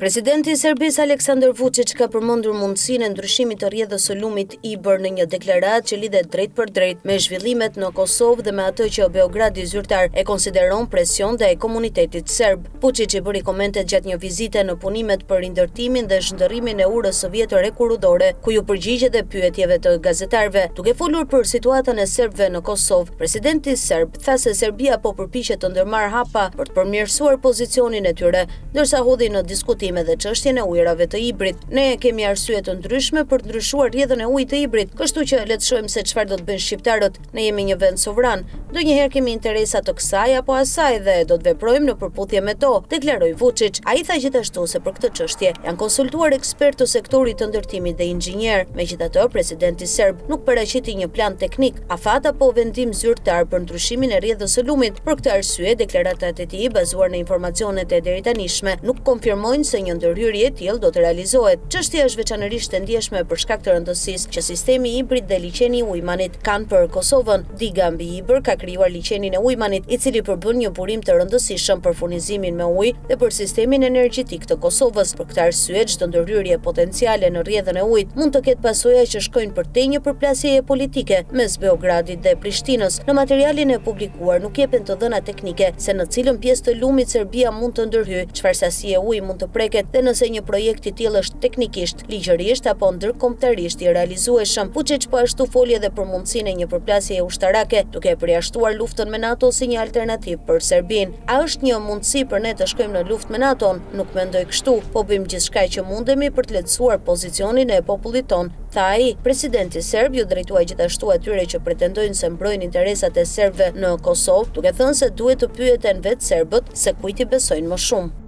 Presidenti i Serbisë Aleksandar Vučić ka përmendur mundësinë e ndryshimit të rrjedhës së lumit Ibër në një deklaratë që lidhet drejt për drejt me zhvillimet në Kosovë dhe me atë që Beogradi zyrtar e konsideron presion ndaj komunitetit serb. Vučić i bëri komente gjatë një vizite në punimet për rindërtimin dhe zhndërrimin e urës së vjetër e kurudore, ku ju përgjigje dhe pyetjeve të gazetarëve. Duke folur për situatën e serbëve në Kosovë, presidenti serb tha se Serbia po përpiqet të ndërmarrë hapa për të përmirësuar pozicionin e tyre, ndërsa hodhi në diskutim dhe çështjen e ujërave të Ibrit. Ne kemi arsye të ndryshme për të ndryshuar rrjedhën e ujit të Ibrit, kështu që le të shohim se çfarë do të bëjnë shqiptarët. Ne jemi një vend sovran. Ndonjëherë kemi interesa të kësaj apo asaj dhe do të veprojmë në përputhje me to, deklaroi Vučić. Ai tha gjithashtu se për këtë çështje janë konsultuar ekspertë të sektorit të ndërtimit dhe inxhinier. Megjithatë, presidenti serb nuk paraqiti një plan teknik, afat apo vendim zyrtar për ndryshimin e rrjedhës së lumit. Për këtë arsye, deklaratat e tij bazuar në informacionet e deritanishme nuk konfirmojnë se një ndërhyrje e tillë do të realizohet. Çështja është veçanërisht e ndjeshme për shkak të rëndësisë që sistemi Ibrit dhe liçeni i Ujmanit kanë për Kosovën. Diga mbi Ibër ka krijuar liçenin e Ujmanit, i cili përbën një burim të rëndësishëm për furnizimin me ujë dhe për sistemin energjetik të Kosovës. Për këtë arsye, çdo ndërhyrje potenciale në rrjedhën e ujit mund të ketë pasoja që shkojnë përtej një përplasjeje politike mes Beogradit dhe Prishtinës. Në materialin e publikuar nuk jepen të dhëna teknike se në cilën pjesë të lumit Serbia mund të ndërhyjë, çfarë sasi e ujit mund të preket dhe nëse një projekt i tillë është teknikisht, ligjërisht apo ndërkombëtarisht i realizueshëm. Vučić po ashtu foli edhe për mundësinë e një përplasjeje ushtarake, duke përjashtuar luftën me NATO si një alternativë për Serbinë. A është një mundësi për ne të shkojmë në luftë me NATO-n? Nuk mendoj kështu, po bëjmë gjithçka që mundemi për të lehtësuar pozicionin e popullit ton, tha ai. Presidenti serb ju drejtuai gjithashtu atyre që pretendojnë se mbrojnë interesat e serbëve në Kosovë, duke thënë se duhet të pyeten vetë serbët se kujt i besojnë më shumë.